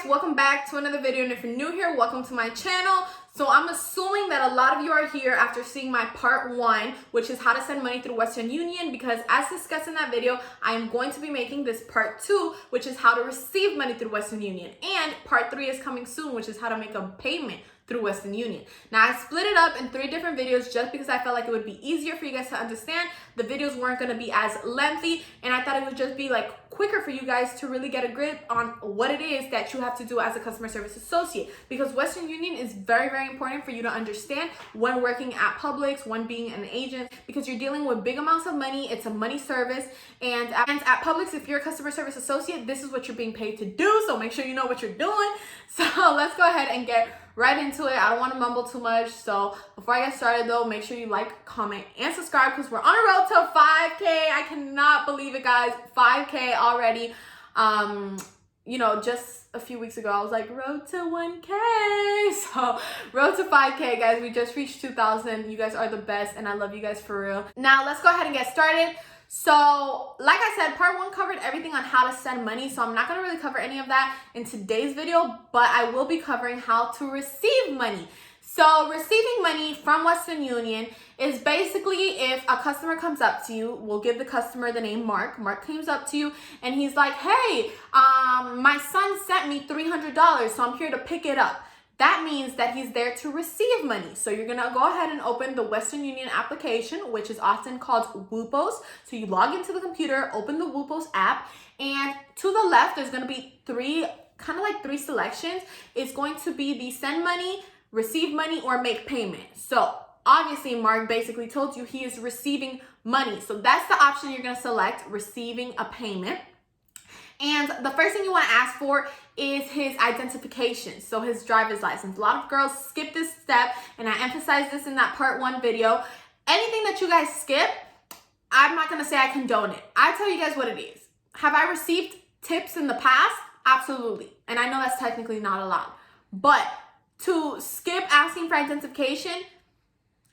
welcome back to another video, and if you're new here, welcome to my channel. So I'm assuming that a lot of you are here after seeing my part 1, which is how to send money through Western Union, because as discussed in that video, I am going to be making this part 2, which is how to receive money through Western Union, and part 3 is coming soon, which is how to make a payment through Western Union. Now, I split it up in 3 different videos just because I felt like it would be easier for you guys to understand. The videos weren't going to be as lengthy, and I thought it would just be like quicker for you guys to really get a grip on what it is that you have to do as a customer service associate, because Western Union is very, very important for you to understand when working at Publix, when being an agent, because you're dealing with big amounts of money. It's a money service, and at Publix, if you're a customer service associate, this is what you're being paid to do, so make sure you know what you're doing. So let's go ahead and get right into it. I don't want to mumble too much, so before I get started though, make sure you like, comment, and subscribe, because we're on a road to 5K. I cannot believe it, guys. 5K already. You know, just a few weeks ago I was like, road to 1K. So road to 5K, guys. We just reached 2,000. You guys are the best, and I love you guys for real. Now let's go ahead and get started. So like I said, part 1 covered everything on how to send money, so I'm not going to really cover any of that in today's video, but I will be covering how to receive money. So receiving money from Western Union is basically if a customer comes up to you, we'll give the customer the name Mark. Mark comes up to you and he's like, hey, my son sent me $300, so I'm here to pick it up. That means that he's there to receive money. So you're gonna go ahead and open the Western Union application, which is often called WUPOS. So you log into the computer, open the WUPOS app, and to the left, there's gonna be three selections. It's going to be the send money, receive money, or make payment. So obviously, Mark basically told you he is receiving money. So that's the option you're gonna select, receiving a payment. And the first thing you want to ask for is his identification, so his driver's license. A lot of girls skip this step, and I emphasized this in that part 1 video. Anything that you guys skip, I'm not going to say I condone it. I tell you guys what it is. Have I received tips in the past? Absolutely. And I know that's technically not allowed. But to skip asking for identification,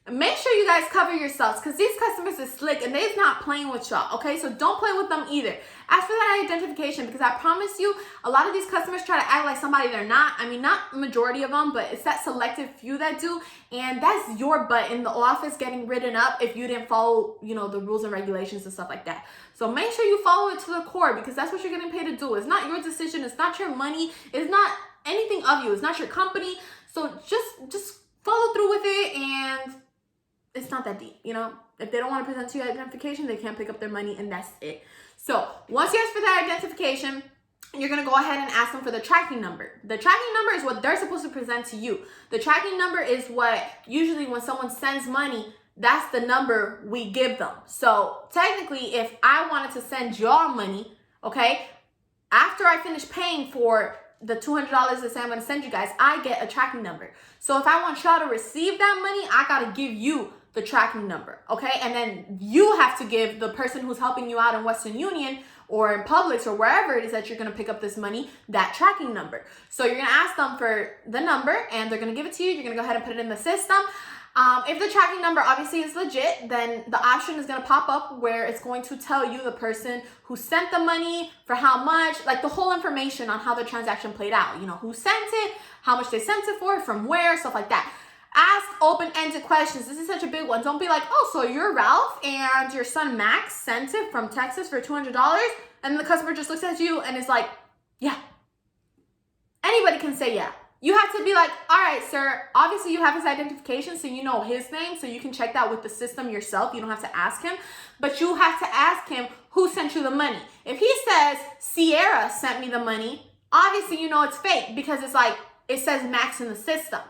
make sure you guys cover yourselves, because these customers are slick and they're not playing with y'all, okay? So don't play with them either. Ask for that identification, because I promise you, a lot of these customers try to act like somebody they're not. I mean, not majority of them, but it's that selective few that do, and that's your butt in the office getting written up if you didn't follow, you know, the rules and regulations and stuff like that. So make sure you follow it to the core, because that's what you're getting paid to do. It's not your decision. It's not your money. It's not anything of you. It's not your company. So just follow through with it, and it's not that deep, you know? If they don't want to present to you identification, they can't pick up their money, and that's it. So once you ask for that identification, you're going to go ahead and ask them for the tracking number. The tracking number is what they're supposed to present to you. The tracking number is what usually when someone sends money, that's the number we give them. So technically, if I wanted to send y'all money, okay, after I finish paying for the $200 that I'm going to send you guys, I get a tracking number. So if I want y'all to receive that money, I got to give you the tracking number, okay? And then you have to give the person who's helping you out in Western Union or in Publix or wherever it is that you're gonna pick up this money, that tracking number. So you're gonna ask them for the number, and they're gonna give it to you. You're gonna go ahead and put it in the system. If the tracking number obviously is legit, then the option is gonna pop up where it's going to tell you the person who sent the money, for how much, like the whole information on how the transaction played out. You know, who sent it, how much they sent it for, from where, stuff like that. Ask open-ended questions. This is such a big one. Don't be like, oh, so you're Ralph and your son Max sent it from Texas for $200, and the customer just looks at you and is like, yeah. Anybody can say yeah. You have to be like, all right, sir, obviously you have his identification, so you know his name, so you can check that with the system yourself. You don't have to ask him, but you have to ask him who sent you the money. If he says Sierra sent me the money, obviously you know it's fake, because it's like, it says Max in the system.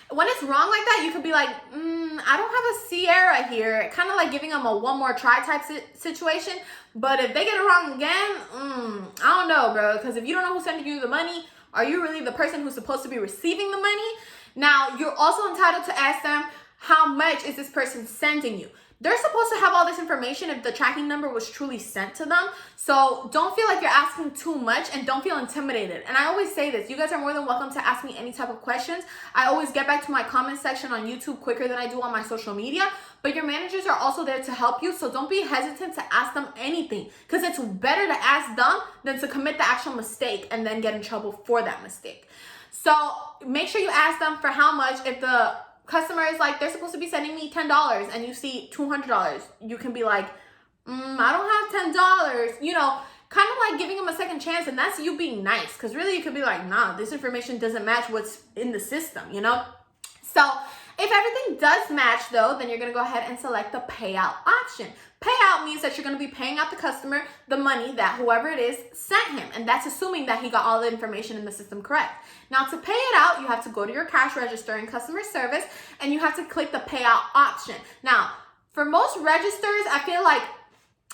When it's wrong like that, you could be like, I don't have a Sierra here. Kind of like giving them a one more try type situation. But if they get it wrong again, I don't know, bro. Because if you don't know who's sending you the money, are you really the person who's supposed to be receiving the money? Now, you're also entitled to ask them, how much is this person sending you? they're supposed to have all this information if the tracking number was truly sent to them. So don't feel like you're asking too much, and don't feel intimidated. And I always say this, you guys are more than welcome to ask me any type of questions. I always get back to my comment section on YouTube quicker than I do on my social media, but your managers are also there to help you. So don't be hesitant to ask them anything, because it's better to ask them than to commit the actual mistake and then get in trouble for that mistake. So make sure you ask them for how much. If the customer is like, they're supposed to be sending me $10 and you see $200, you can be like, I don't have $10, you know, kind of like giving them a second chance. And that's you being nice, because really you could be like, nah, this information doesn't match what's in the system, you know. So if everything does match though, then you're going to go ahead and select the payout option. Payout means that you're going to be paying out the customer the money that whoever it is sent him. And that's assuming that he got all the information in the system correct. Now to pay it out, you have to go to your cash register in customer service and you have to click the payout option. Now, for most registers, I feel like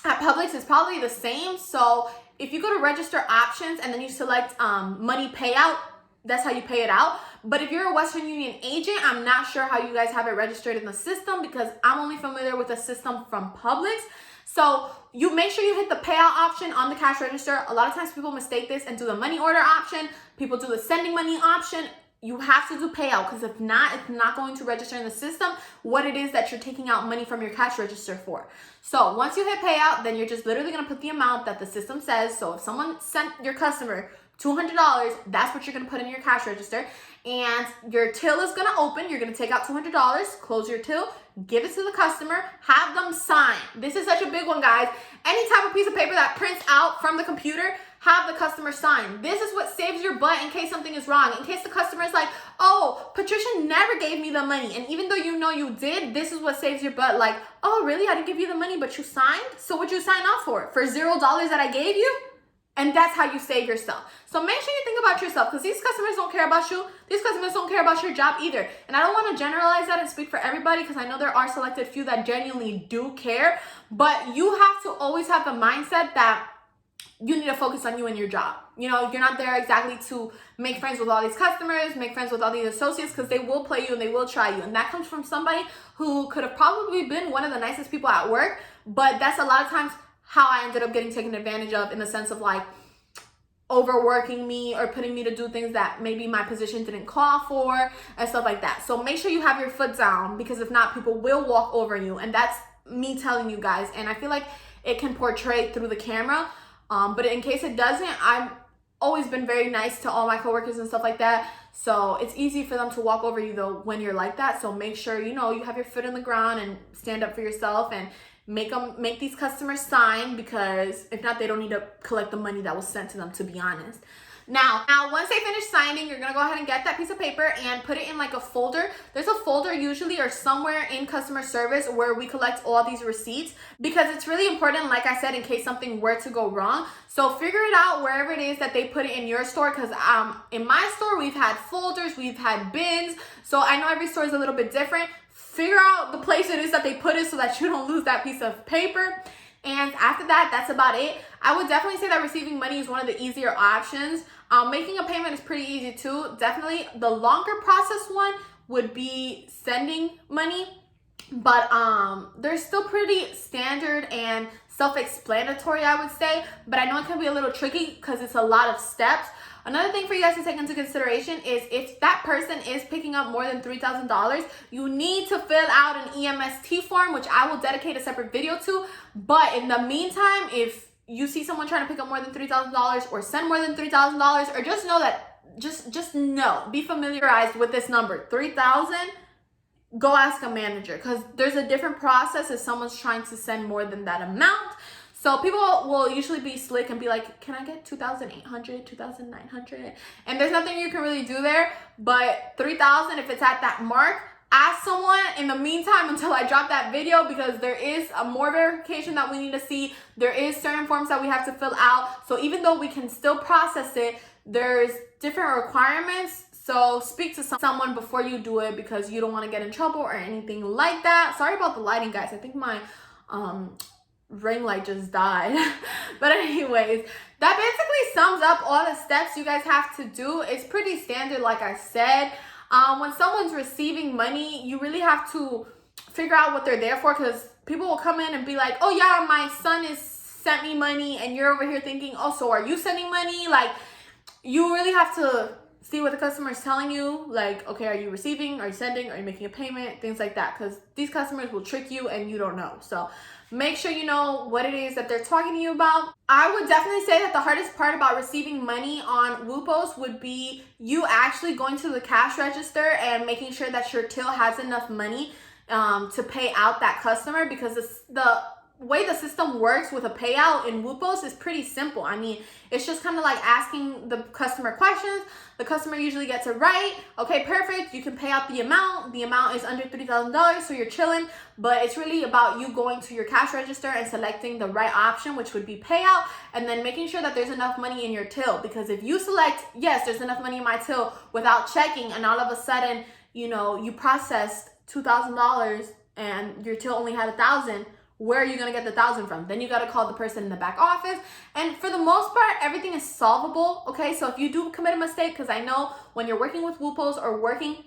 at Publix it's probably the same. So if you go to register options and then you select money payout, that's how you pay it out. But if you're a Western Union agent, I'm not sure how you guys have it registered in the system, because I'm only familiar with the system from Publix. So you make sure you hit the payout option on the cash register. A lot of times people mistake this and do the money order option. People do the sending money option. You have to do payout, because if not, it's not going to register in the system what it is that you're taking out money from your cash register for. So once you hit payout, then you're just literally going to put the amount that the system says. So if someone sent your customer $200, that's what you're going to put in your cash register, and your till is going to open. You're going to take out $200, close your till, give it to the customer, have them sign. This is such a big one, guys. Any type of piece of paper that prints out from the computer, have the customer sign. This is what saves your butt in case something is wrong. In case the customer is like, oh, Patricia never gave me the money. And even though you know you did, this is what saves your butt. Like, oh, really? I didn't give you the money, but you signed? So what'd you sign off for? For $0 that I gave you? And that's how you save yourself. So make sure you think about yourself, because these customers don't care about you. These customers don't care about your job either. And I don't want to generalize that and speak for everybody, because I know there are selected few that genuinely do care. But you have to always have the mindset that you need to focus on you and your job. You know, you're not there exactly to make friends with all these customers, make friends with all these associates, because they will play you and they will try you. And that comes from somebody who could have probably been one of the nicest people at work, but that's a lot of times how I ended up getting taken advantage of, in the sense of like overworking me or putting me to do things that maybe my position didn't call for and stuff like that. So make sure you have your foot down, because if not, people will walk over you. And that's me telling you guys. And I feel like it can portray through the camera. But in case it doesn't, I've always been very nice to all my coworkers and stuff like that. So it's easy for them to walk over you though when you're like that. So make sure, you know, you have your foot in the ground and stand up for yourself, and make these customers sign, because if not, they don't need to collect the money that was sent to them, to be honest. Now once they finish signing, you're gonna go ahead and get that piece of paper and put it in like a folder. There's a folder usually or somewhere in customer service where we collect all these receipts, because it's really important, like I said, in case something were to go wrong. So figure it out wherever it is that they put it in your store, because in my store we've had folders, we've had bins, so I know every store is a little bit different. Figure out the place it is that they put it so that you don't lose that piece of paper. And after that, that's about it. I would definitely say that receiving money is one of the easier options. Making a payment is pretty easy too. Definitely the longer process one would be sending money, but they're still pretty standard and self-explanatory, I would say. But I know it can be a little tricky because it's a lot of steps. Another thing for you guys to take into consideration is if that person is picking up more than $3,000, you need to fill out an EMST form, which I will dedicate a separate video to. But in the meantime, if you see someone trying to pick up more than $3,000 or send more than $3,000, or just know that, just know, be familiarized with this number, 3,000, go ask a manager, because there's a different process if someone's trying to send more than that amount. So people will usually be slick and be like, can I get 2,800, 2,900? And there's nothing you can really do there. But 3,000, if it's at that mark, ask someone in the meantime until I drop that video, because there is a more verification that we need to see. There is certain forms that we have to fill out. So even though we can still process it, there's different requirements. So speak to someone before you do it, because you don't want to get in trouble or anything like that. Sorry about the lighting, guys. I think my ring light just died. But anyways, that basically sums up all the steps you guys have to do. It's pretty standard, like I said. When someone's receiving money, you really have to figure out what they're there for, because people will come in and be like, oh yeah, my son is sent me money, and you're over here thinking, oh, so are you sending money? Like, you really have to see what the customer is telling you. Like, okay, are you receiving? Are you sending? Are you making a payment? Things like that, because these customers will trick you and you don't know. So make sure you know what it is that they're talking to you about. I would definitely say that the hardest part about receiving money on WUPOS would be you actually going to the cash register and making sure that your till has enough money to pay out that customer, because the way the system works with a payout in WUPOS is pretty simple. I mean, it's just kind of like asking the customer questions. The customer usually gets it right. Okay, perfect. You can pay out the amount. The amount is under $3,000, so you're chilling. But it's really about you going to your cash register and selecting the right option, which would be payout, and then making sure that there's enough money in your till. Because if you select, yes, there's enough money in my till, without checking, and all of a sudden, you know, you processed $2,000 and your till only had $1,000, where are you going to get the $1,000 from? Then you got to call the person in the back office. And for the most part, everything is solvable. Okay, so if you do commit a mistake, because I know when you're working with WUPOS or working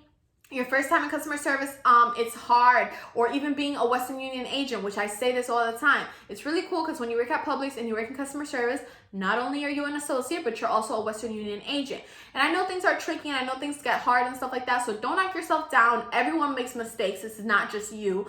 your first time in customer service, it's hard. Or even being a Western Union agent, which I say this all the time. It's really cool because when you work at Publix and you work in customer service, not only are you an associate, but you're also a Western Union agent. And I know things are tricky and I know things get hard and stuff like that. So don't knock yourself down. Everyone makes mistakes. This is not just you.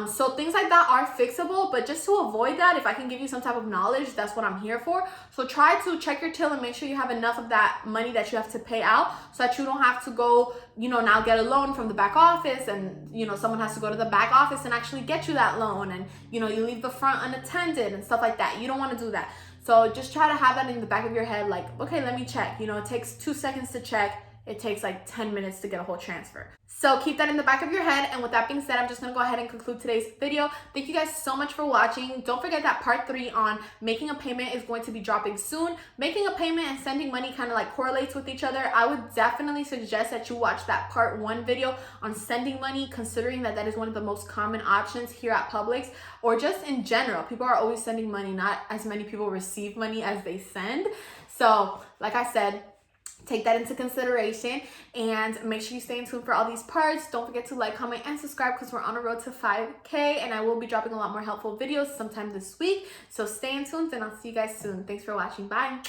So things like that are fixable, but just to avoid that, if I can give you some type of knowledge, that's what I'm here for. So try to check your till and make sure you have enough of that money that you have to pay out, so that you don't have to go, you know, now get a loan from the back office, and, you know, someone has to go to the back office and actually get you that loan, and, you know, you leave the front unattended and stuff like that. You don't want to do that. So just try to have that in the back of your head, like, okay, let me check. You know, it takes 2 seconds to check. It takes like 10 minutes to get a whole transfer. So keep that in the back of your head. And with that being said, I'm just gonna go ahead and conclude today's video. Thank you guys so much for watching. Don't forget that part 3 on making a payment is going to be dropping soon. Making a payment and sending money kind of like correlates with each other. I would definitely suggest that you watch that part 1 video on sending money, considering that that is one of the most common options here at Publix, or just in general. People are always sending money. Not as many people receive money as they send. So like I said, take that into consideration and make sure you stay in tune for all these parts. Don't forget to like, comment, and subscribe, because we're on a road to 5K, and I will be dropping a lot more helpful videos sometime this week. So stay in tune, and I'll see you guys soon. Thanks for watching. Bye.